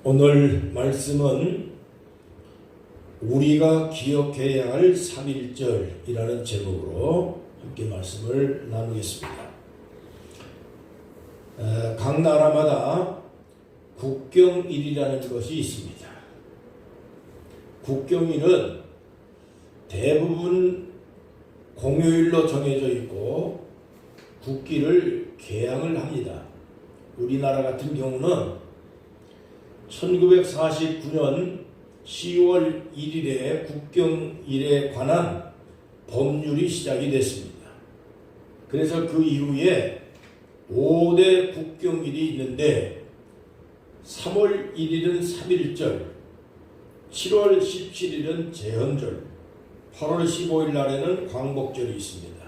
오늘 말씀은 우리가 기억해야 할 3.1절이라는 제목으로 함께 말씀을 나누겠습니다. 각 나라마다 국경일이라는 것이 있습니다. 국경일은 대부분 공휴일로 정해져 있고 국기를 개항을 합니다. 우리나라 같은 경우는 1949년 10월 1일에 국경일에 관한 법률이 시작이 됐습니다. 그래서 그 이후에 5대 국경일이 있는데 3월 1일은 3.1절, 7월 17일은 제헌절, 8월 15일 날에는 광복절이 있습니다.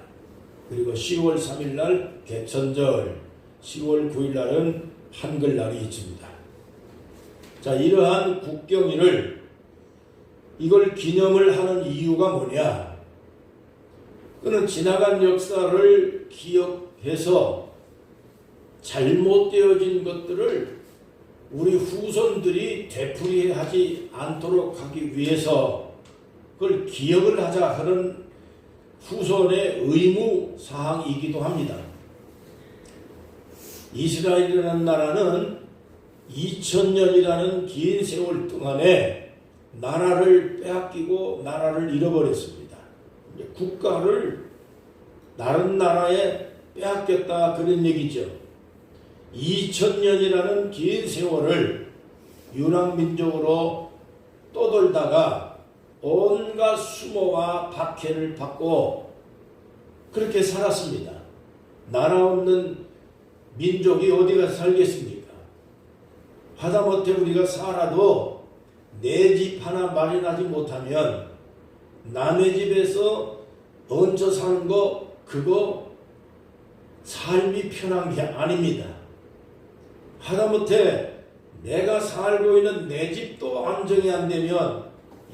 그리고 10월 3일 날 개천절, 10월 9일 날은 한글날이 있습니다. 자, 이러한 국경일을 이걸 기념을 하는 이유가 뭐냐? 그는 지나간 역사를 기억해서 잘못되어진 것들을 우리 후손들이 되풀이하지 않도록 하기 위해서 그걸 기억을 하자 하는 후손의 의무 사항이기도 합니다. 이스라엘이라는 나라는 2000년이라는 긴 세월 동안에 나라를 빼앗기고 나라를 잃어버렸습니다. 국가를 다른 나라에 빼앗겼다 그런 얘기죠. 2000년이라는 긴 세월을 유랑민족으로 떠돌다가 온갖 수모와 박해를 받고 그렇게 살았습니다. 나라 없는 민족이 어디 가서 살겠습니까? 하다못해 우리가 살아도 내 집 하나 마련하지 못하면 남의 집에서 얹혀 사는 거 그거 삶이 편한 게 아닙니다. 하다못해 내가 살고 있는 내 집도 안정이 안 되면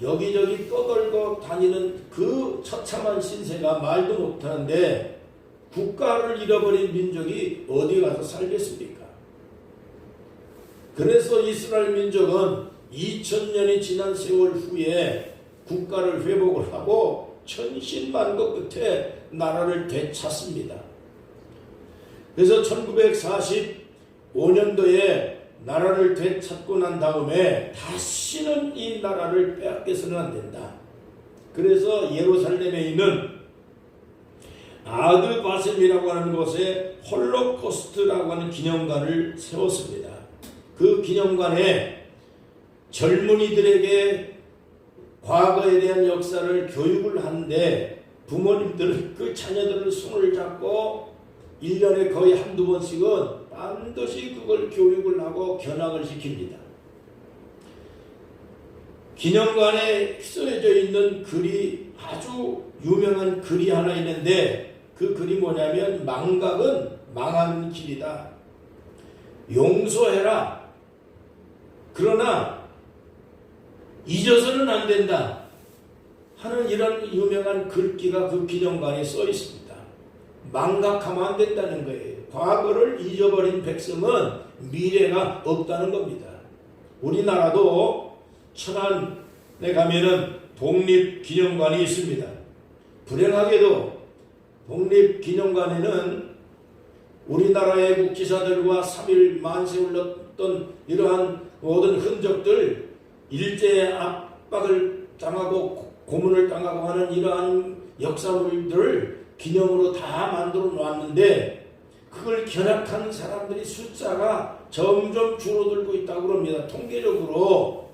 여기저기 떠돌고 다니는 그 처참한 신세가 말도 못하는데 국가를 잃어버린 민족이 어디 가서 살겠습니까? 그래서 이스라엘 민족은 2000년이 지난 세월 후에 국가를 회복을 하고 천신만고 끝에 나라를 되찾습니다. 그래서 1945년도에 나라를 되찾고 난 다음에 다시는 이 나라를 빼앗겨서는 안 된다. 그래서 예루살렘에 있는 아드바셈이라고 하는 곳에 홀로코스트라고 하는 기념관을 세웠습니다. 그 기념관에 젊은이들에게 과거에 대한 역사를 교육을 하는데 부모님들은 그 자녀들을 손을 잡고 1년에 거의 한두 번씩은 반드시 그걸 교육을 하고 견학을 시킵니다. 기념관에 쓰여져 있는 글이 아주 유명한 글이 하나 있는데 그 글이 뭐냐면 망각은 망하는 길이다. 용서해라. 그러나 잊어서는 안 된다 하는 이런 유명한 글귀가 그 기념관에 써 있습니다. 망각하면 안 된다는 거예요. 과거를 잊어버린 백성은 미래가 없다는 겁니다. 우리나라도 천안에 가면은 독립기념관이 있습니다. 불행하게도 독립기념관에는 우리나라의 국지사들과 3.1 만세를 넣었던 이러한 모든 흔적들, 일제의 압박을 당하고 고문을 당하고 하는 이러한 역사물들을 기념으로 다 만들어 놓았는데 그걸 견학한 사람들이 숫자가 점점 줄어들고 있다고 합니다. 통계적으로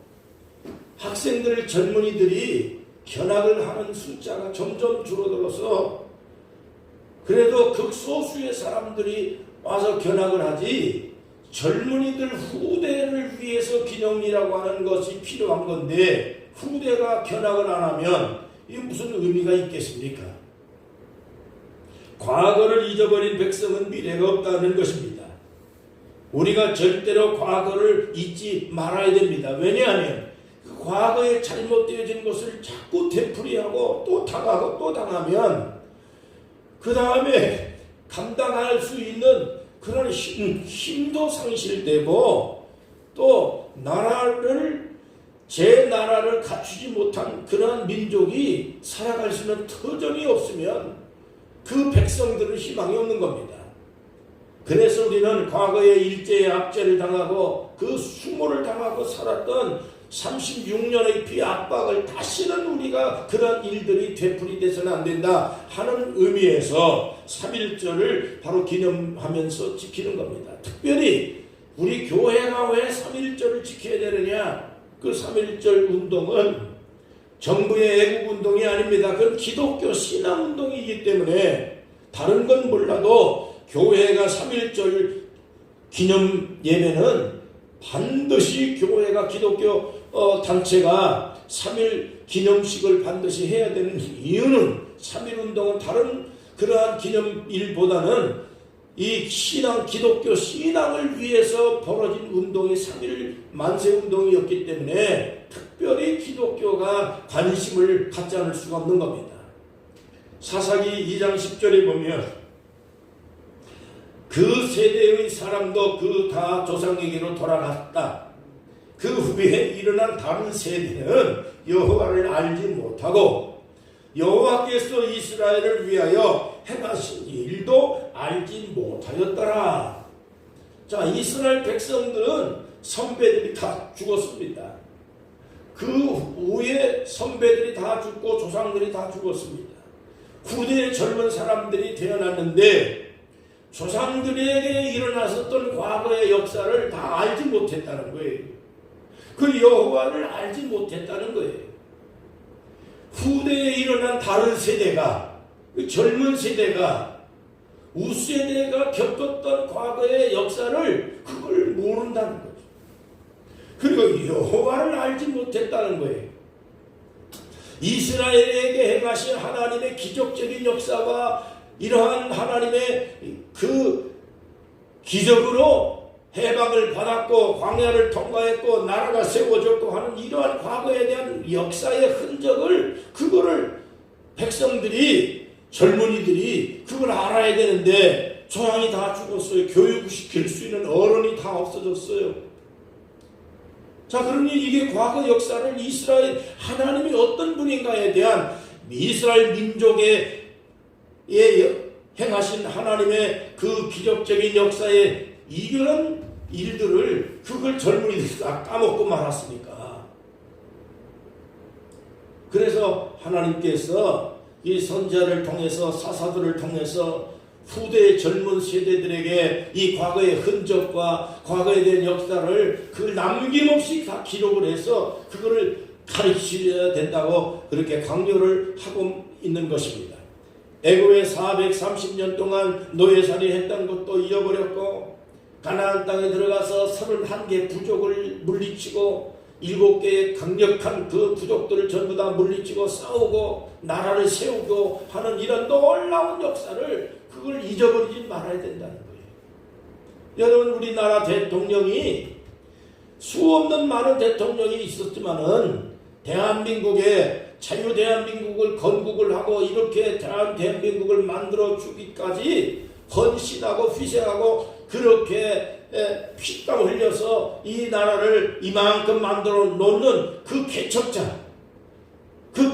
학생들, 젊은이들이 견학을 하는 숫자가 점점 줄어들어서 그래도 극소수의 사람들이 와서 견학을 하지 젊은이들 후대를 위해서 기념이라고 하는 것이 필요한 건데 후대가 견학을 안 하면 이게 무슨 의미가 있겠습니까? 과거를 잊어버린 백성은 미래가 없다는 것입니다. 우리가 절대로 과거를 잊지 말아야 됩니다. 왜냐하면 그 과거에 잘못되어진 것을 자꾸 되풀이하고 또 당하고 또 당하면 그 다음에 감당할 수 있는 그런 힘도 상실되고 또 제 나라를 갖추지 못한 그러한 민족이 살아갈 수 있는 터전이 없으면 그 백성들은 희망이 없는 겁니다. 그래서 우리는 과거에 일제의 압제를 당하고 그 수모를 당하고 살았던 36년의 비압박을 다시는 우리가 그런 일들이 되풀이돼서는 안 된다 하는 의미에서 3.1절을 바로 기념하면서 지키는 겁니다. 특별히 우리 교회가 왜 3.1절을 지켜야 되느냐? 그 3.1절 운동은 정부의 애국운동이 아닙니다. 그건 기독교 신앙운동이기 때문에 다른 건 몰라도 교회가 3.1절 기념 예배는 반드시 교회가 기독교 단체가 3.1 기념식을 반드시 해야 되는 이유는 3.1운동은 다른 그러한 기념일보다는 이 신앙, 기독교 신앙을 위해서 벌어진 운동이 3.1 만세운동이었기 때문에 특별히 기독교가 관심을 갖지 않을 수가 없는 겁니다. 사사기 2장 10절에 보면 그 세대의 사람도 그 다 조상에게로 돌아갔다. 그 후에 일어난 다른 세대는 여호와를 알지 못하고 여호와께서 이스라엘을 위하여 행하신 일도 알지 못하였더라. 자, 이스라엘 백성들은 선배들이 다 죽었습니다. 그 후에 선배들이 다 죽고 조상들이 다 죽었습니다. 후대의 젊은 사람들이 태어났는데 조상들에게 일어났었던 과거의 역사를 다 알지 못했다는 거예요. 그 여호와를 알지 못했다는 거예요. 후대에 일어난 다른 세대가, 젊은 세대가, 우세대가 겪었던 과거의 역사를 그걸 모른다는 거죠. 그리고 여호와를 알지 못했다는 거예요. 이스라엘에게 행하신 하나님의 기적적인 역사와 이러한 하나님의 그 기적으로 해방을 받았고 광야를 통과했고 나라가 세워졌고 하는 이러한 과거에 대한 역사의 흔적을 그거를 백성들이 젊은이들이 그걸 알아야 되는데 조상이 다 죽었어요. 교육시킬 수 있는 어른이 다 없어졌어요. 자, 그러니 이게 과거 역사를 이스라엘 하나님이 어떤 분인가에 대한 이스라엘 민족의 행하신 하나님의 그 기적적인 역사의 이런 일들을 그걸 젊은이들이 다 까먹고 말았으니까. 그래서 하나님께서 이 선지자를 통해서 사사들을 통해서 후대의 젊은 세대들에게 이 과거의 흔적과 과거에 대한 역사를 그걸 남김없이 다 기록을 해서 그거를 가르쳐야 된다고 그렇게 강조를 하고 있는 것입니다. 애굽에 430년 동안 노예살이 했던 것도 잊어버렸고 가나안 땅에 들어가서 31개 부족을 물리치고 7개의 강력한 그 부족들을 전부 다 물리치고 싸우고 나라를 세우고 하는 이런 놀라운 역사를 그걸 잊어버리지 말아야 된다는 거예요. 여러분, 우리나라 대통령이 수없는 많은 대통령이 있었지만은 대한민국에 자유 대한민국을 건국을 하고 이렇게 대한민국을 만들어 주기까지 헌신하고 희생하고 그렇게 피땀 흘려서 이 나라를 이만큼 만들어 놓는 그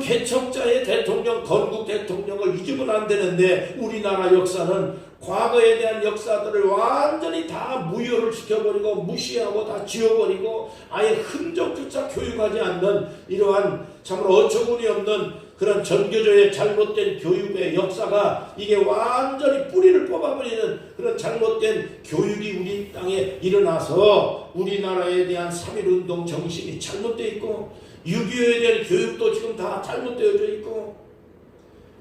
개척자의 대통령, 건국 대통령을 잊으면 안 되는데 우리나라 역사는 과거에 대한 역사들을 완전히 다 무효를 시켜버리고 무시하고 다 지워버리고 아예 흔적조차 교육하지 않는 이러한 참으로 어처구니 없는 그런 전교조의 잘못된 교육의 역사가 이게 완전히 뿌리를 뽑아버리는 그런 잘못된 교육이 우리 땅에 일어나서 우리나라에 대한 3.1운동 정신이 잘못되어 있고 6.25에 대한 교육도 지금 다 잘못되어져 있고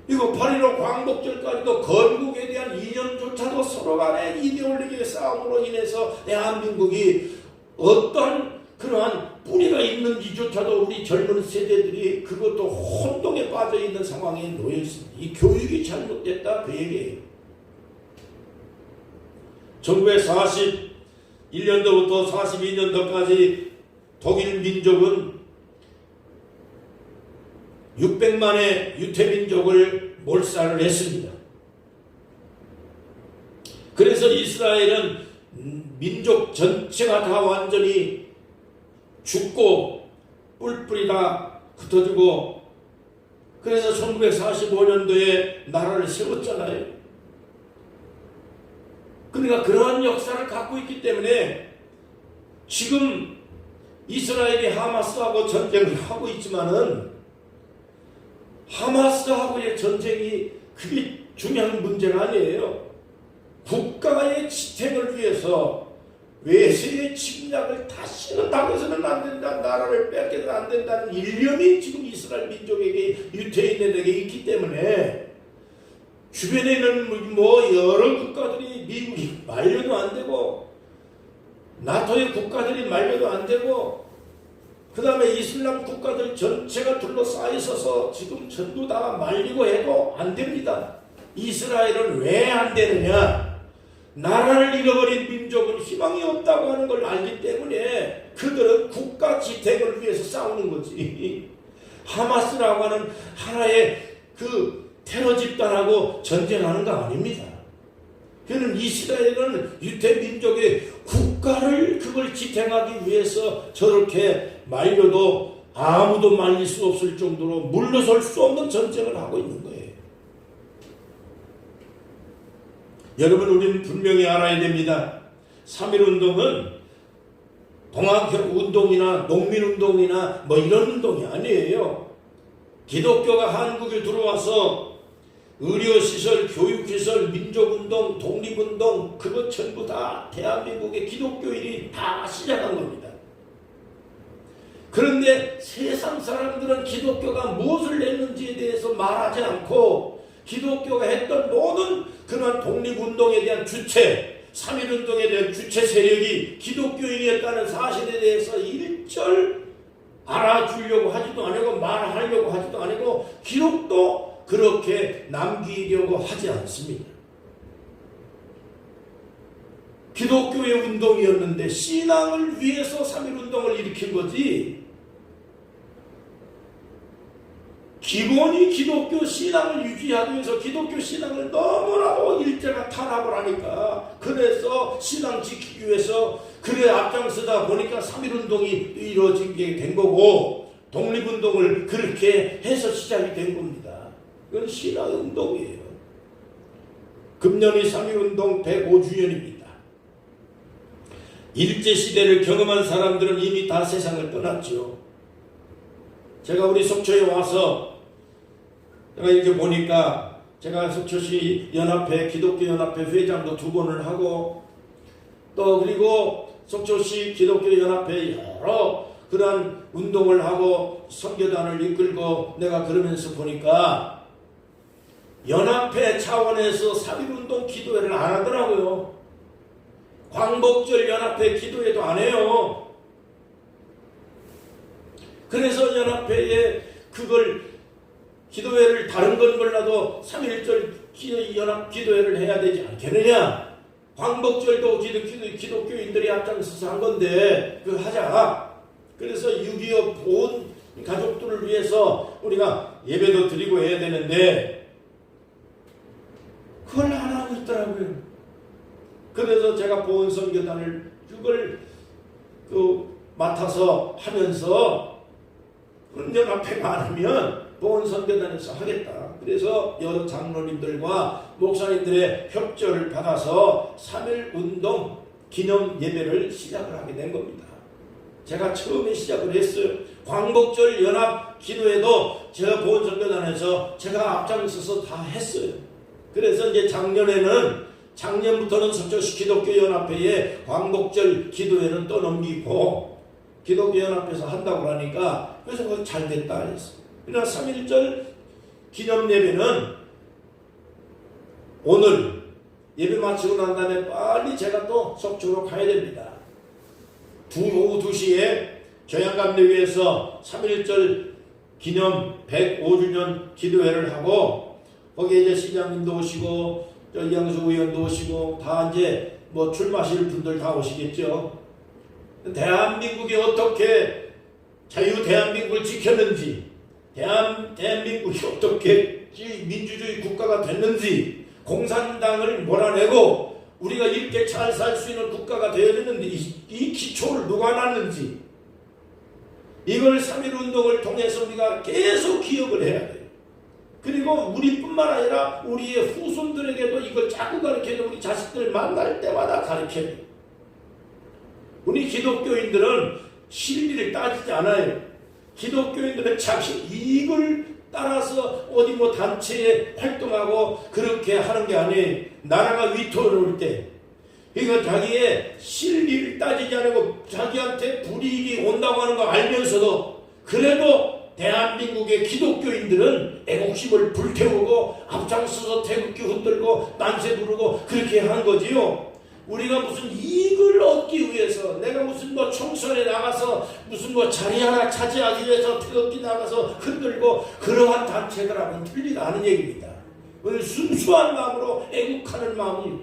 이거 8.15 광복절까지도 건국에 대한 이념조차도 서로 간의 이데올로기의 싸움으로 인해서 대한민국이 어떤 그러한 뿌리가 있는지조차도 우리 젊은 세대들이 그것도 혼동에 빠져 있는 상황에 놓여 있습니다. 이 교육이 잘못됐다 그 얘기예요. 1941년도부터 42년도까지 독일 민족은 600만의 유태민족을 몰살을 했습니다. 그래서 이스라엘은 민족 전체가 다 완전히 죽고 뿔뿔이 다 흩어지고, 그래서 1945년도에 나라를 세웠잖아요. 그러니까 그러한 역사를 갖고 있기 때문에 지금 이스라엘이 하마스하고 전쟁을 하고 있지만은 하마스하고의 전쟁이 그게 중요한 문제가 아니에요. 국가의 지탱을 위해서 외세의 침략을 다시는 당해서는 안 된다, 나라를 뺏겨서는 안 된다는 일념이 지금 이스라엘 민족에게, 유태인들에게 있기 때문에 주변에는 뭐 여러 국가들이, 미국이 말려도 안 되고 나토의 국가들이 말려도 안 되고 그 다음에 이슬람 국가들 전체가 둘러싸여 있어서 지금 전부 다 말리고 해도 안 됩니다. 이스라엘은 왜 안 되느냐? 나라를 잃어버린 민족은 희망이 없다고 하는 걸 알기 때문에 그들은 국가 지탱을 위해서 싸우는 거지. 하마스라고 하는 하나의 그 테러 집단하고 전쟁하는 거 아닙니다. 그는 이스라엘은 유대 민족의 국가를 그걸 지탱하기 위해서 저렇게 말려도 아무도 말릴 수 없을 정도로 물러설 수 없는 전쟁을 하고 있는 거예요. 여러분, 우리는 분명히 알아야 됩니다. 3.1운동은 동학운동이나 농민운동이나 뭐 이런 운동이 아니에요. 기독교가 한국에 들어와서 의료시설, 교육시설, 민족운동, 독립운동 그것 전부 다 대한민국의 기독교인이 다 시작한 겁니다. 그런데 세상 사람들은 기독교가 무엇을 했는지에 대해서 말하지 않고 기독교가 했던 모든 그런 독립운동에 대한 주체, 3.1운동에 대한 주체 세력이 기독교인이었다는 사실에 대해서 일절 알아주려고 하지도 않고 말하려고 하지도 않고 기록도 그렇게 남기려고 하지 않습니다. 기독교의 운동이었는데 신앙을 위해서 3.1운동을 일으킨 거지, 기본이 기독교 신앙을 유지하기 위해서 기독교 신앙을 너무나도 일제가 탄압을 하니까 그래서 신앙 지키기 위해서 그래 앞장서다 보니까 3.1운동이 이루어지게 된 거고 독립운동을 그렇게 해서 시작이 된 겁니다. 이건 신앙의 운동이에요. 금년이 3.1운동 105주년입니다. 일제시대를 경험한 사람들은 이미 다 세상을 떠났죠. 제가 우리 속초에 와서 제가 이렇게 보니까 제가 속초시 연합회, 기독교연합회 회장도 2번을 하고 또 그리고 속초시 기독교연합회 여러 그런 운동을 하고 선교단을 이끌고 내가 그러면서 보니까 연합회 차원에서 3.1운동 기도회를 안 하더라고요. 광복절 연합회 기도회도 안 해요. 그래서 연합회에 그걸 기도회를 다른 건 몰라도 3.1절 연합 기도회를 해야 되지 않겠느냐. 광복절도 기독교인들이 앞장서서 한 건데 그걸 하자. 그래서 6.25 온 가족들을 위해서 우리가 예배도 드리고 해야 되는데 그걸 안 하고 있더라고요. 그래서 제가 보훈선교단을 그걸 맡아서 하면서 그런 연합회가 안 하면 보훈선교단에서 하겠다. 그래서 여러 장로님들과 목사님들의 협조를 받아서 3.1운동 기념 예배를 시작을 하게 된 겁니다. 제가 처음에 시작을 했어요. 광복절 연합 기도회도 제가 보훈선교단에서 제가 앞장서서 다 했어요. 그래서 이제 작년부터는 속초시 기독교연합회에 광복절 기도회는 또 넘기고 기독교연합회에서 한다고 하니까 그래서 그거 잘 됐다 했어요. 그러나 3.1절 기념 예배는 오늘 예배 마치고 난 다음에 빨리 제가 또 속초로 가야 됩니다. 오후 2시에 경양감리교에서 3.1절 기념 105주년 기도회를 하고 거기에 이제 시장님도 오시고 이양수 의원도 오시고 다 이제 뭐 출마하실 분들 다 오시겠죠. 대한민국이 어떻게 자유 대한민국을 지켰는지, 대한민국이 어떻게 민주주의 국가가 됐는지, 공산당을 몰아내고 우리가 이렇게 잘 살 수 있는 국가가 되어졌는데 이 기초를 누가 놨는지 이걸 3.1운동을 통해서 우리가 계속 기억을 해야 돼요. 그리고 우리뿐만 아니라 우리의 후손들에게도 이걸 자꾸 가르쳐야 우리 자식들 만날 때마다 가르쳐야 돼요. 우리 기독교인들은 실리를 따지지 않아요. 기독교인들은 자기 이익을 따라서 어디 뭐 단체에 활동하고 그렇게 하는 게 아니에요. 나라가 위태로울 때 그러니까 자기의 실리를 따지지 않고 자기한테 불이익이 온다고 하는 거 알면서도 그래도 대한민국의 기독교인들은 애국심을 불태우고 앞장서서 태극기 흔들고 난세 부르고 그렇게 한 거지요. 우리가 무슨 이익을 얻기 위해서 내가 무슨 뭐 총선에 나가서 무슨 뭐 자리 하나 차지하기 위해서 태극기 나가서 흔들고 그러한 단체들하고는 틀리다 하는 얘기입니다. 순수한 마음으로 애국하는 마음이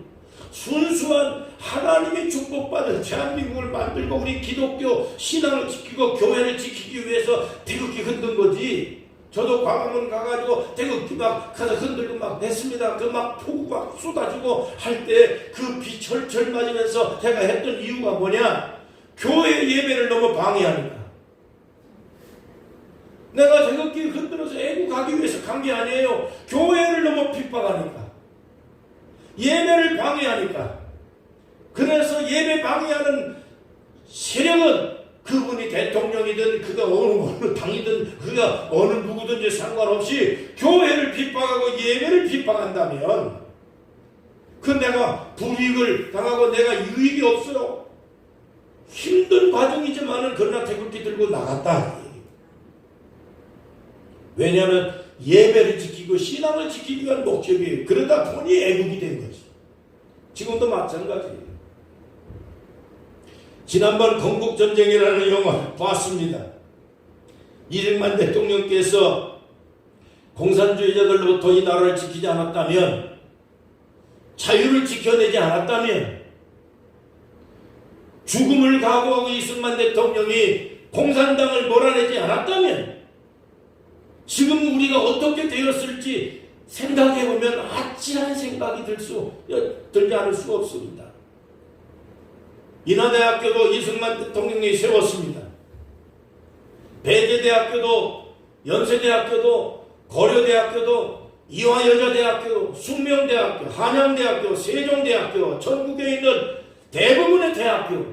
순수한 하나님의 축복받은 대한민국을 만들고 우리 기독교 신앙을 지키고 교회를 지키기 위해서 태극기 흔든 거지. 저도 광화문 가가지고 태극기 막 가서 흔들고 막 했습니다. 그 막 폭우 막 쏟아지고 할 때 그 비 철철 맞으면서 제가 했던 이유가 뭐냐? 교회 예배를 너무 방해하니까. 내가 태극기 흔들어서 애국하기 위해서 간 게 아니에요. 교회를 너무 핍박하니까. 예배를 방해하니까. 그래서 예배 방해하는 세력은 그분이 대통령이든 그가 어느 당이든 그가 어느 누구든지 상관없이 교회를 핍박하고 예배를 핍박한다면 그 내가 불이익을 당하고 내가 유익이 없어요. 힘든 과정이지만은 그러나 태극기 들고 나갔다. 왜냐하면 예배를 지키고 신앙을 지키기 위한 목적이에요. 그러다 보니 애국이 된 거지. 지금도 마찬가지예요. 지난번 건국전쟁이라는 영화 봤습니다. 이승만 대통령께서 공산주의자들로부터 이 나라를 지키지 않았다면, 자유를 지켜내지 않았다면, 죽음을 각오하고 이승만 대통령이 공산당을 몰아내지 않았다면 지금 우리가 어떻게 되었을지 생각해보면 아찔한 생각이 들지 않을 수 없습니다. 인하대학교도 이승만 대통령이 세웠습니다. 배제대학교도 연세대학교도 고려대학교도 이화여자대학교, 숙명대학교, 한양대학교, 세종대학교, 전국에 있는 대부분의 대학교,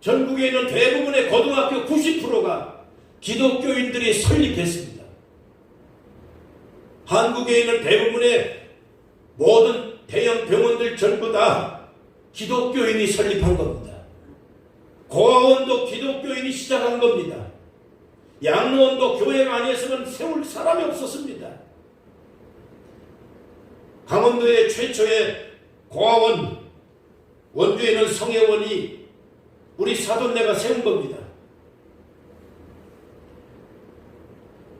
전국에 있는 대부분의 고등학교 90%가 기독교인들이 설립했습니다. 한국에 있는 대부분의 모든 대형 병원들 전부 다 기독교인이 설립한 겁니다. 고아원도 기독교인이 시작한 겁니다. 양로원도 교회가 아니었으면 세울 사람이 없었습니다. 강원도의 최초의 고아원, 원주에 있는 성혜원이 우리 사돈네가 세운 겁니다.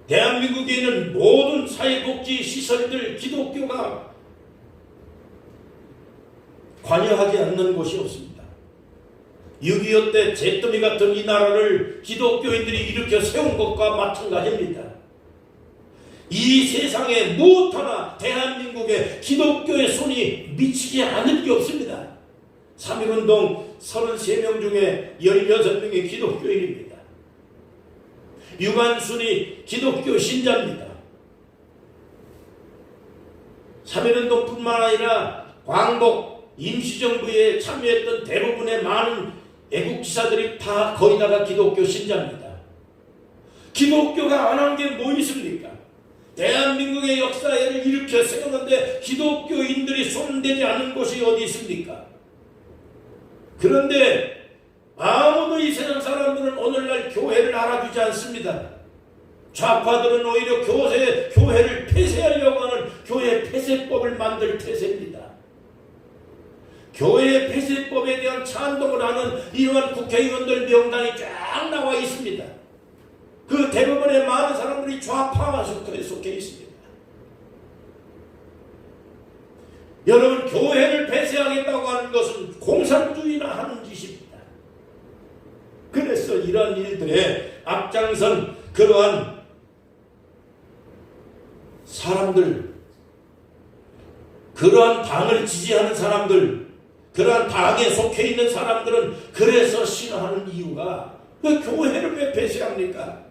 대한민국에 있는 모든 사회복지 시설들 기독교가 관여하지 않는 곳이 없습니다. 6.25 때 잿더미 같은 이 나라를 기독교인들이 일으켜 세운 것과 마찬가지입니다. 이 세상에 무엇 하나 대한민국에 기독교의 손이 미치지 않을 게 없습니다. 3.1운동 33명 중에 16명이 기독교인입니다. 유관순이 기독교 신자입니다. 3.1운동뿐만 아니라 광복 임시정부에 참여했던 대부분의 많은 애국지사들이 다 거의 다가 기독교 신자입니다. 기독교가 안 한 게 뭐 있습니까? 대한민국의 역사를 일으켜 세우는데 기독교인들이 손대지 않은 곳이 어디 있습니까? 그런데 아무도 이 세상 사람들은 오늘날 교회를 알아주지 않습니다. 좌파들은 오히려 교회를 폐쇄하려고 하는 교회 폐쇄법을 만들 태세입니다. 교회 폐쇄법에 대한 찬동을 하는 이러한 국회의원들 명단이 쫙 나와 있습니다. 그 대부분의 많은 사람들이 좌파와 속해 있습니다. 여러분, 교회를 폐쇄하겠다고 하는 것은 공산주의나 하는 짓입니다. 그래서 이러한 일들에 앞장선 그러한 사람들, 그러한 당을 지지하는 사람들, 그러한 당에 속해 있는 사람들은 그래서 싫어하는 이유가 왜 교회를 왜 폐쇄합니까?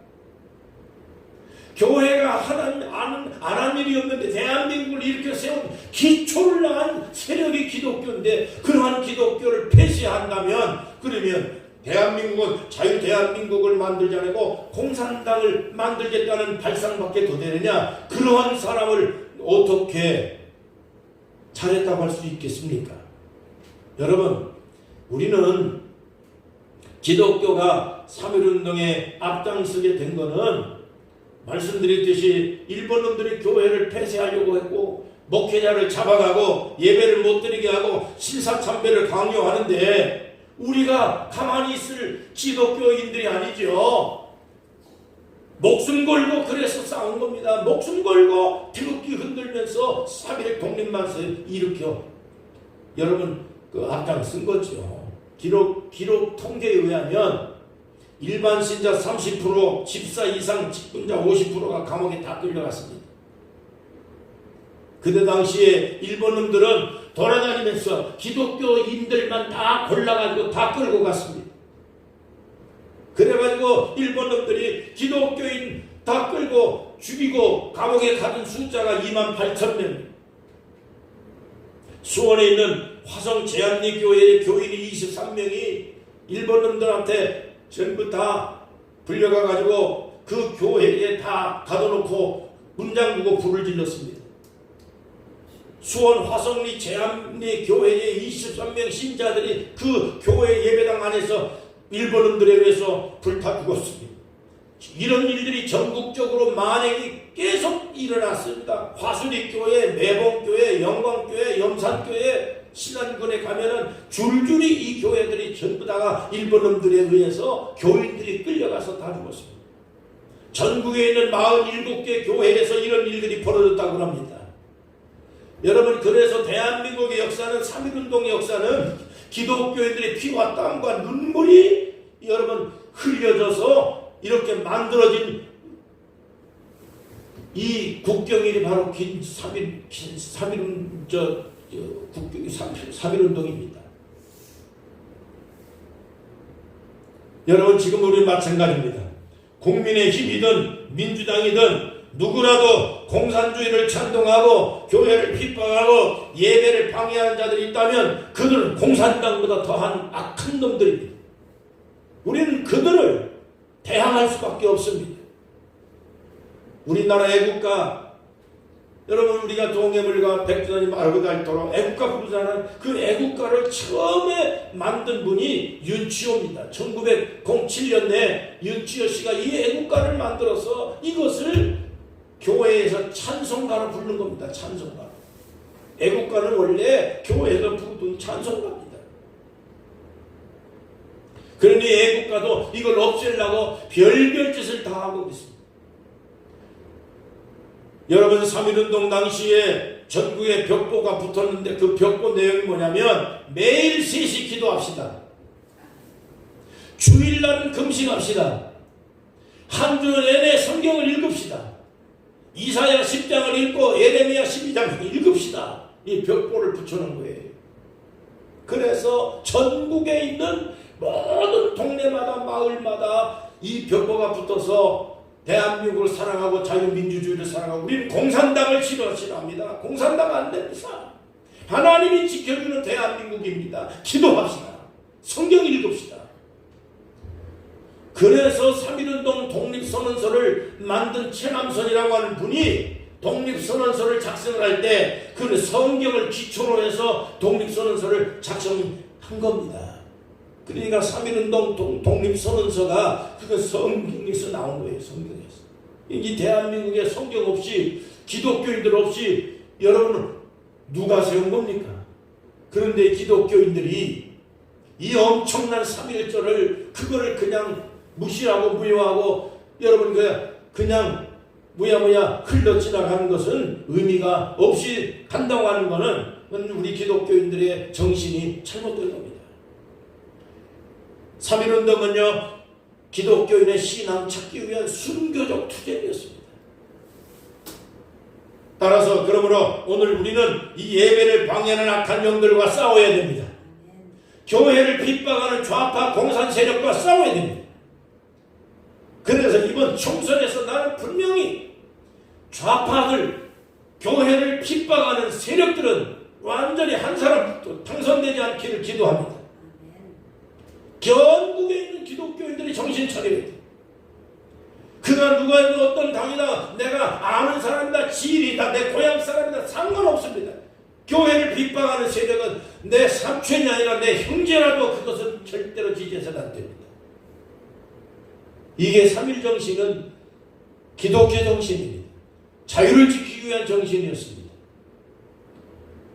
교회가 안 한 일이 없는데 대한민국을 이렇게 세운 기초를 낳은 세력이 기독교인데 그러한 기독교를 폐쇄한다면 그러면 대한민국은 자유대한민국을 만들지 않고 공산당을 만들겠다는 발상밖에 더 되느냐? 그러한 사람을 어떻게 잘했다고 할 수 있겠습니까? 여러분, 우리는 기독교가 3.1운동에 앞장서게 된 것은 말씀드렸듯이 일본놈들이 교회를 폐쇄하려고 했고 목회자를 잡아가고 예배를 못 드리게 하고 신사참배를 강요하는데 우리가 가만히 있을 기독교인들이 아니죠. 목숨 걸고 그래서 싸운 겁니다. 목숨 걸고 태극기 흔들면서 3.1 독립만세 일으켜 여러분 앞장선 거죠. 기록 통계에 의하면 일반 신자 30%, 집사 이상 직분자 50%가 감옥에 다 끌려갔습니다. 그때 당시에 일본놈들은 돌아다니면서 기독교인들만 다 골라가지고 다 끌고 갔습니다. 그래가지고 일본놈들이 기독교인 다 끌고 죽이고 감옥에 가둔 숫자가 28,000명. 수원에 있는 화성 제한리교회의 교인이 23명이 일본놈들한테 전부 다 불려가가지고 그 교회에 다 가둬놓고 문 잠그고 불을 질렀습니다. 수원 화성리 제한리 교회의 23명 신자들이 그 교회 예배당 안에서 일본놈들에 의해서 불타 죽었습니다. 이런 일들이 전국적으로 만행이 계속 일어났습니다. 화수리교회, 매봉교회, 영광교회, 염산교회, 신안군에 가면은 줄줄이 이 교회들이 전부 다가 일본놈들에 의해서 교인들이 끌려가서 다 죽었습니다. 전국에 있는 47개 교회에서 이런 일들이 벌어졌다고 합니다. 여러분, 그래서 대한민국의 역사는 3.1운동의 역사는 기독교인들의 피와 땀과 눈물이 여러분 흘려져서 이렇게 만들어진 이 국경일이 바로 긴 3.1운동입니다. 여러분, 지금 우리는 마찬가지입니다. 국민의힘이든 민주당이든 누구라도 공산주의를 찬동하고 교회를 핍박하고 예배를 방해하는 자들이 있다면 그들은 공산당보다 더한 악한 놈들입니다. 우리는 그들을 대항할 수밖에 없습니다. 우리나라 애국가, 여러분, 우리가 동해물과 백두산이 마르고 닳도록 애국가 부르잖아요. 그 애국가를 처음에 만든 분이 윤치호입니다. 1907년에 윤치호 씨가 이 애국가를 만들어서 이것을 교회에서 찬송가로 부르는 겁니다. 찬송가. 애국가는 원래 교회에서 부르던 찬송가입니다. 그런데 애국가도 이걸 없애려고 별별 짓을 다 하고 있습니다. 여러분, 3.1운동 당시에 전국에 벽보가 붙었는데 그 벽보 내용이 뭐냐면 매일 3시 기도합시다. 주일날은 금식합시다. 한 주 내내 성경을 읽읍시다. 이사야 10장을 읽고 예레미야 12장을 읽읍시다. 이 벽보를 붙여놓은 거예요. 그래서 전국에 있는 모든 동네마다 마을마다 이 벽보가 붙어서 대한민국을 사랑하고 자유민주주의를 사랑하고 우리는 공산당을 싫어합니다. 공산당 안 됩니다. 하나님이 지켜주는 대한민국입니다. 기도합시다. 성경 읽읍시다. 그래서 3.1운동 독립선언서를 만든 최남선이라고 하는 분이 독립선언서를 작성을 할 때 그 성경을 기초로 해서 독립선언서를 작성한 겁니다. 그러니까 3.1운동 독립선언서가 그 성경에서 나온 거예요. 성경에서. 이 대한민국에 성경 없이 기독교인들 없이 여러분 누가 세운 겁니까? 그런데 기독교인들이 이 엄청난 3.1절을 그거를 그냥 무시하고 무효하고 여러분 그냥 무야무야 흘러 지나가는 것은 의미가 없이 간다고 하는 것은 우리 기독교인들의 정신이 잘못된 겁니다. 3.1운동은요 기독교인의 신앙 찾기 위한 순교적 투쟁이었습니다. 따라서 그러므로 오늘 우리는 이 예배를 방해하는 악한 영들과 싸워야 됩니다. 교회를 핍박하는 좌파 공산 세력과 싸워야 됩니다. 이번 총선에서 나는 분명히 좌파들, 교회를 핍박하는 세력들은 완전히 한 사람도 당선되지 않기를 기도합니다. 전국에 있는 기독교인들이 정신 차려야 돼. 그가 누가 해도 어떤 당이다, 내가 아는 사람이다, 지인이다, 내 고향 사람이다, 상관없습니다. 교회를 핍박하는 세력은 내 삼촌이 아니라 내 형제라도 그것은 절대로 지지해서는 안 됩니다. 이게 3.1 정신은 기독교 정신입니다. 자유를 지키기 위한 정신이었습니다.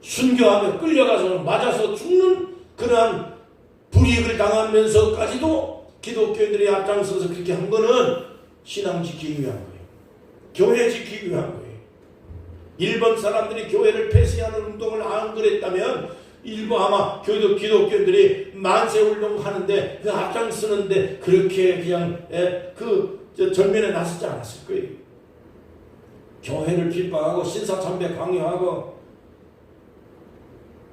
순교하며 끌려가서 맞아서 죽는 그러한 불이익을 당하면서까지도 기독교인들이 앞장서서 그렇게 한 거는 신앙 지키기 위한 거예요. 교회 지키기 위한 거예요. 일본 사람들이 교회를 폐쇄하는 운동을 안 그랬다면 일부 아마 기독교인들이 만세운동 하는데 그 앞장서는데 그렇게 그냥 전면에 나서지 않았을 거예요. 교회를 핍박하고 신사참배 강요하고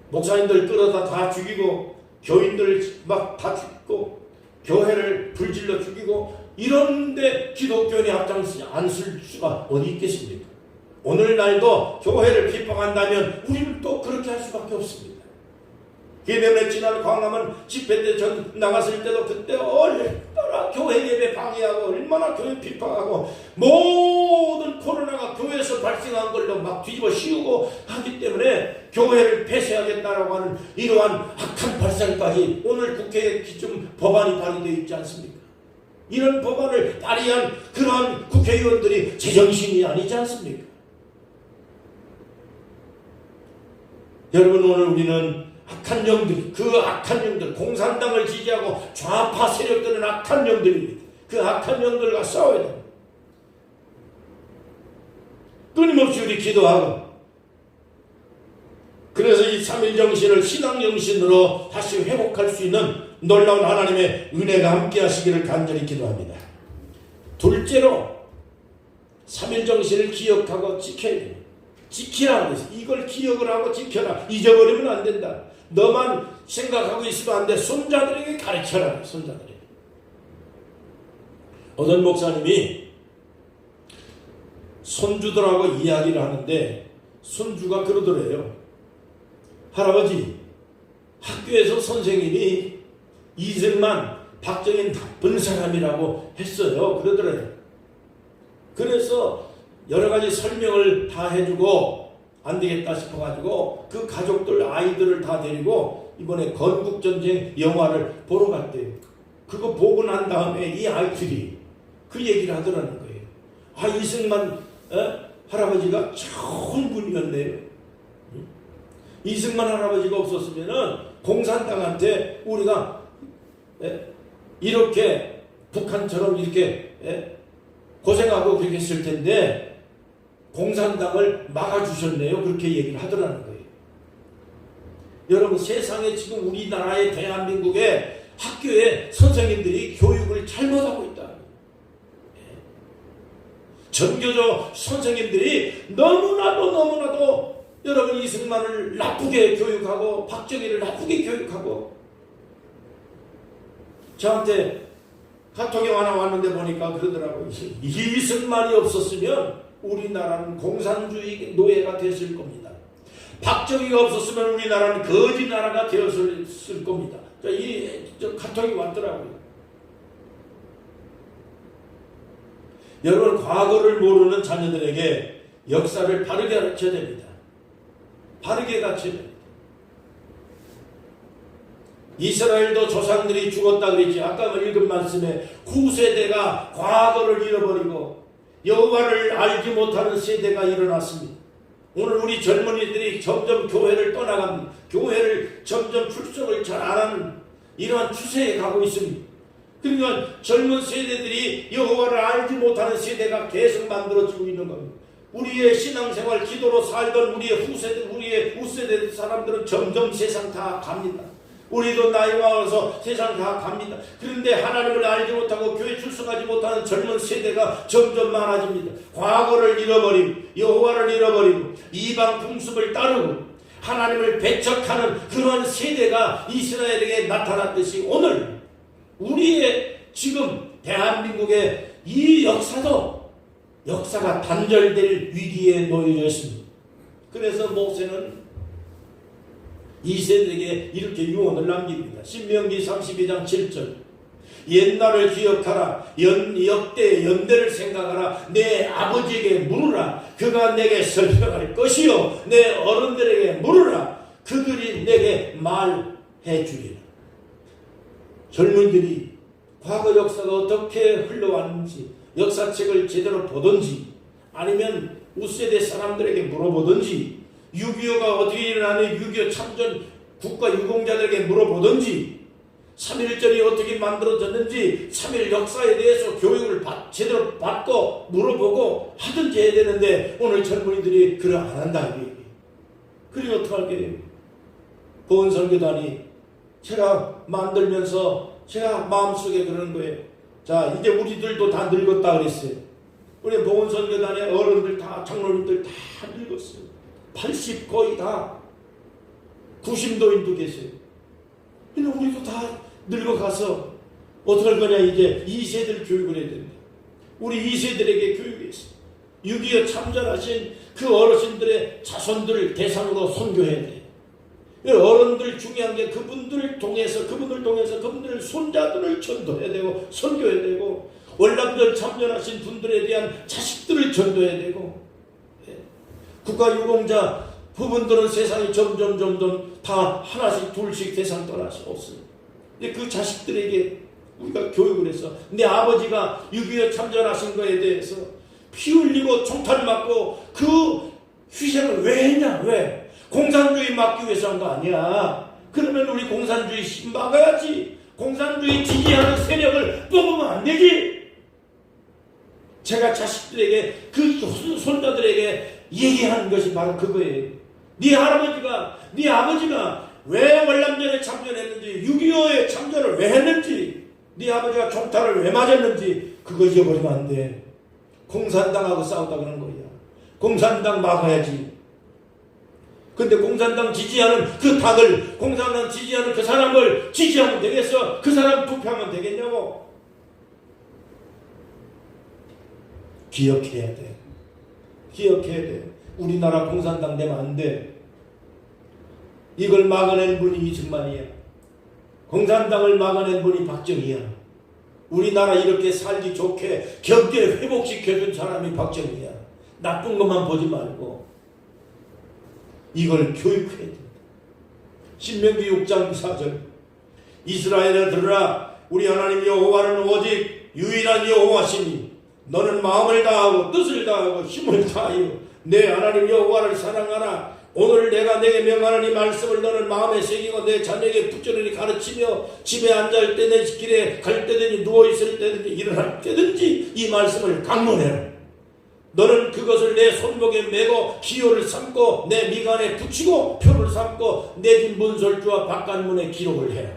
목사님들 끌어다 다 죽이고 교인들 막 다 죽이고 교회를 불질러 죽이고 이런데 기독교인이 앞장서지 않을 수가 어디 있겠습니까? 오늘날도 교회를 핍박한다면 우리는 또 그렇게 할 수밖에 없습니다. 그렇기 때문에 지난 광화문 집회 때 전 나갔을 때도 그때 얼마나 교회 예배 방해하고 얼마나 교회 핍박하고 모든 코로나가 교회에서 발생한 걸로 막 뒤집어 씌우고 하기 때문에 교회를 폐쇄하겠다라고 하는 이러한 악한 발상까지 오늘 국회에 기준 법안이 발의되어 있지 않습니까? 이런 법안을 발의한 그러한 국회의원들이 제정신이 아니지 않습니까? 여러분, 오늘 우리는 악한 영들, 그 악한 영들, 공산당을 지지하고 좌파 세력들은 악한 영들입니다. 그 악한 영들과 싸워야 됩니다. 끊임없이 우리 기도하고, 그래서 이 3.1 정신을 신앙 정신으로 다시 회복할 수 있는 놀라운 하나님의 은혜가 함께 하시기를 간절히 기도합니다. 둘째로 3.1 정신을 기억하고 지켜야 됩니다. 지키라고 해서 이걸 기억을 하고 지켜라. 잊어버리면 안 된다. 너만 생각하고 있으면 안 돼. 손자들에게 가르쳐라. 손자들에게. 어떤 목사님이 손주들하고 이야기를 하는데 손주가 그러더래요. 할아버지, 학교에서 선생님이 이승만, 박정희 나쁜 사람이라고 했어요. 그러더래요. 그래서 여러 가지 설명을 다 해주고 안 되겠다 싶어가지고 그 가족들, 아이들을 다 데리고 이번에 건국전쟁 영화를 보러 갔대요. 그거 보고 난 다음에 이 아이들이 그 얘기를 하더라는 거예요. 아, 이승만 할아버지가 좋은 분이었네요. 이승만 할아버지가 없었으면은 공산당한테 우리가 이렇게 북한처럼 이렇게 고생하고 그렇게 했을 텐데 공산당을 막아주셨네요. 그렇게 얘기를 하더라는 거예요. 여러분, 세상에 지금 우리나라의 대한민국의 학교에 선생님들이 교육을 잘못하고 있다. 전교조 선생님들이 너무나도 여러분 이승만을 나쁘게 교육하고 박정희를 나쁘게 교육하고 저한테 카톡이 하나 왔는데 보니까 그러더라고요. 이승만이 없었으면 우리나라는 공산주의 노예가 됐을 겁니다. 박정희가 없었으면 우리나라는 거지 나라가 되었을 겁니다. 저 카톡이 왔더라고요. 여러분, 과거를 모르는 자녀들에게 역사를 바르게 가르쳐야 됩니다. 바르게 가르쳐야 됩니다. 이스라엘도 조상들이 죽었다 그랬지. 아까 읽은 말씀에 후세대가 과거를 잃어버리고 여호와를 알지 못하는 세대가 일어났습니다. 오늘 우리 젊은이들이 점점 교회를 떠나갑니다. 교회를 점점 출석을 잘 안 하는 이러한 추세에 가고 있습니다. 그러니까 젊은 세대들이 여호와를 알지 못하는 세대가 계속 만들어지고 있는 겁니다. 우리의 신앙생활 기도로 살던 우리의 후세대, 우리의 우세대 사람들은 점점 세상 다 갑니다. 우리도 나이 먹어서 세상 다 갑니다. 그런데 하나님을 알지 못하고 교회 출석하지 못하는 젊은 세대가 점점 많아집니다. 과거를 잃어버리고 여호와를 잃어버리고 이방 풍습을 따르고 하나님을 배척하는 그러한 세대가 이스라엘에게 나타났듯이 오늘 우리의 지금 대한민국의 이 역사가 단절될 위기에 놓여져 있습니다. 그래서 모세는 이 세대에게 이렇게 유언을 남깁니다. 신명기 32장 7절. 옛날을 기억하라. 역대 연대를 생각하라. 내 아버지에게 물으라. 그가 내게 설명할 것이요. 내 어른들에게 물으라. 그들이 내게 말해 주리라. 젊은이들이 과거 역사가 어떻게 흘러왔는지 역사책을 제대로 보든지 아니면 우세대 사람들에게 물어보든지 6.25가 어떻게 일어나는지 6.25 참전 국가 유공자들에게 물어보든지 3.1절이 어떻게 만들어졌는지 3.1 역사에 대해서 교육을 제대로 받고 물어보고 하든지 해야 되는데 오늘 젊은이들이 그걸 안 한다. 그리고 어떡할게요? 보은설교단이 제가 만들면서 제가 마음속에 그러는 거예요. 자, 이제 우리들도 다 늙었다 그랬어요. 우리 보은설교단의 어른들 다 장로님들 다 늙었어요. 80 거의 다 90도인도 계세요. 근데 우리도 다 늙어가서 어떡할 거냐. 이제 2세들 교육을 해야 된다. 우리 2세들에게 교육했어요. 6.25 참전하신 그 어르신들의 자손들을 대상으로 선교해야 돼. 어른들 중요한 게 그분들을 통해서 그분들 손자들을 전도해야 되고 선교해야 되고 월남전 참전하신 분들에 대한 자식들을 전도해야 되고 국가유공자 부분들은 세상이 점점 다 하나씩 둘씩 세상 떠나서 없어요. 근데 그 자식들에게 우리가 교육을 해서 내 아버지가 6.25 참전하신 거에 대해서 피 흘리고 총탄 맞고 그 희생을 왜 했냐? 왜? 공산주의 막기 위해서 한 거 아니야. 그러면 우리 공산주의 막아야지. 공산주의 지지하는 세력을 뽑으면 안 되지. 제가 자식들에게 그 손자들에게 얘기하는 것이 바로 그거예요. 네 할아버지가 네 아버지가 왜 월남전에 참전했는지 6.25에 참전을 왜 했는지 네 아버지가 총탄을 왜 맞았는지 그거 잊어버리면 안 돼. 공산당하고 싸우다 그런 거야. 공산당 막아야지. 근데 공산당 지지하는 그 당을 공산당 지지하는 그 사람을 지지하면 되겠어? 그 사람 투표하면 되겠냐고. 기억해야 돼. 기억해야 돼. 우리나라 공산당 되면 안 돼. 이걸 막아낸 분이 이승만이야. 공산당을 막아낸 분이 박정희야. 우리나라 이렇게 살기 좋게 경제 회복시켜준 사람이 박정희야. 나쁜 것만 보지 말고 이걸 교육해야 된다. 신명기 6장 4절. 이스라엘아 들으라. 우리 하나님 여호와는 오직 유일한 여호와시니 너는 마음을 다하고 뜻을 다하고 힘을 다하여 내 하나님 여호와를 사랑하라. 오늘 내가 내게 명하는 이 말씀을 너는 마음에 새기고 내 자녀에게 부지런히 가르치며 집에 앉을 때든지 길에 갈 때든지 누워있을 때든지 일어날 때든지 이 말씀을 강론해라. 너는 그것을 내 손목에 메고 기호를 삼고 내 미간에 붙이고 표를 삼고 내긴 문설주와 바깥문에 기록을 해라.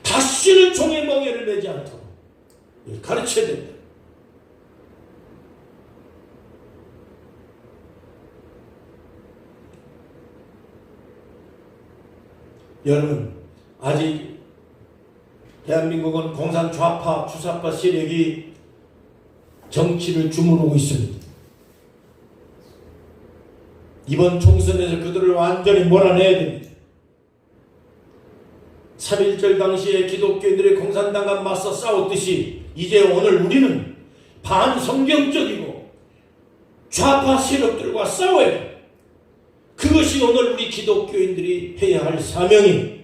다시는 종의 멍에를 매지 않도록 가르쳐야 된다. 여러분, 아직 대한민국은 공산 좌파 주사파 세력이 정치를 주무르고 있습니다. 이번 총선에서 그들을 완전히 몰아내야 됩니다. 3.1절 당시에 기독교인들이 공산당과 맞서 싸웠듯이 이제 오늘 우리는 반성경적이고 좌파 세력들과 싸워야 돼요. 그것이 오늘 우리 기독교인들이 해야 할 사명이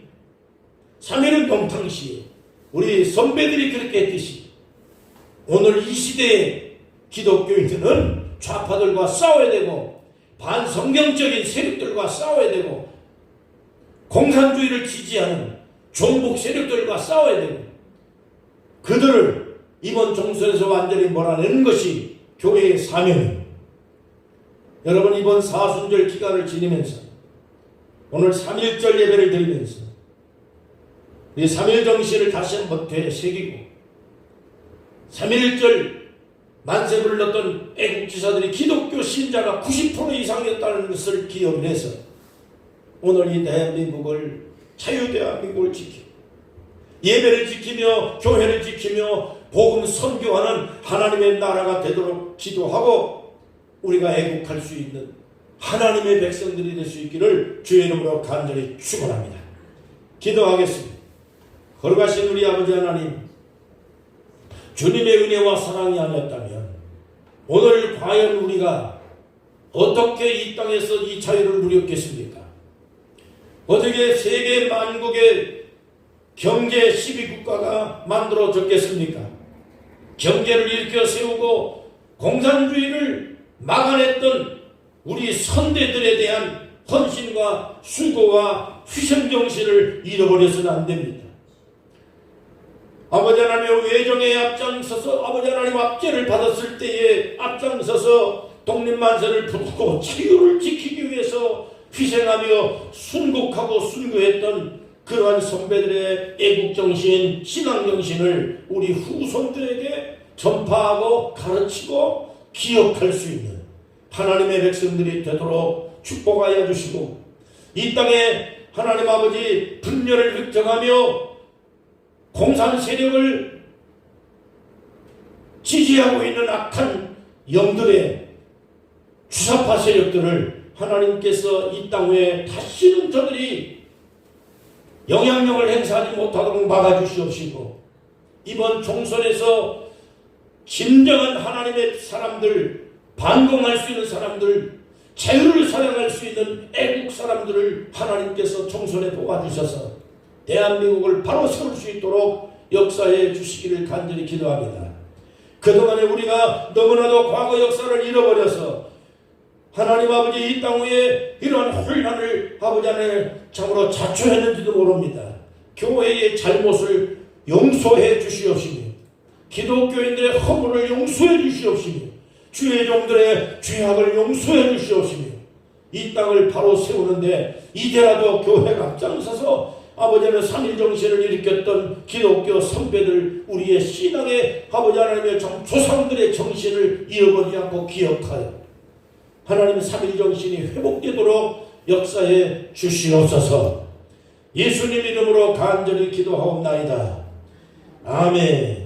3.1운동 당시에 우리 선배들이 그렇게 했듯이 오늘 이 시대의 기독교인들은 좌파들과 싸워야 되고 반성경적인 세력들과 싸워야 되고 공산주의를 지지하는 종북 세력들과 싸워야 되고 그들을 이번 총선에서 완전히 몰아내는 것이 교회의 사명입니다. 여러분, 이번 사순절 기간을 지니면서 오늘 3.1절 예배를 드리면서 이 3.1 정신을 다시 한번 되새기고 3.1절 만세 불렀던 애국지사들이 기독교 신자가 90% 이상이었다는 것을 기억을 해서 오늘 이 대한민국을 자유대한민국을 지키고 예배를 지키며 교회를 지키며 복음 선교하는 하나님의 나라가 되도록 기도하고 우리가 애국할 수 있는 하나님의 백성들이 될 수 있기를 주의 이름으로 간절히 축원합니다. 기도하겠습니다. 거룩하신 우리 아버지 하나님, 주님의 은혜와 사랑이 아니었다면 오늘 과연 우리가 어떻게 이 땅에서 이 자유를 누렸겠습니까? 어떻게 세계 만국의 경제 12국가가 만들어졌겠습니까? 경제를 일으켜 세우고 공산주의를 막아냈던 우리 선대들에 대한 헌신과 수고와 희생정신을 잃어버려서는 안 됩니다. 아버지 하나님의 외정에 앞장서서 아버지 하나님 압제를 받았을 때에 앞장서서 독립만세를 부르고 자유를 지키기 위해서 희생하며 순국하고 순교했던 그러한 선배들의 애국정신, 신앙정신을 우리 후손들에게 전파하고 가르치고 기억할 수 있는 하나님의 백성들이 되도록 축복하여 주시고, 이 땅에 하나님 아버지 분열을 획정하며 공산 세력을 지지하고 있는 악한 영들의 주사파 세력들을 하나님께서 이 땅 위에 다시는 저들이 영향력을 행사하지 못하도록 막아주시옵시고, 이번 총선에서 진정한 하나님의 사람들, 반공할 수 있는 사람들, 자유를 사랑할 수 있는 애국 사람들을 하나님께서 총선에 뽑아주셔서 대한민국을 바로 세울 수 있도록 역사해 주시기를 간절히 기도합니다. 그동안에 우리가 너무나도 과거 역사를 잃어버려서 하나님 아버지 이 땅 위에 이러한 혼란을 아버지 안에 참으로 자초했는지도 모릅니다. 교회의 잘못을 용서해 주시옵시며 기독교인들의 허물을 용서해 주시옵시며 주의 종들의 죄악을 용서해 주시옵시며 이 땅을 바로 세우는데 이제라도 교회가 앞장서서 아버지는 삼일정신을 일으켰던 기독교 선배들, 우리의 신앙의 아버지 하나님의 조상들의 정신을 잃어버리지 않고 기억하여 하나님의 삼일정신이 회복되도록 역사해 주시옵소서. 예수님 이름으로 간절히 기도하옵나이다. 아멘.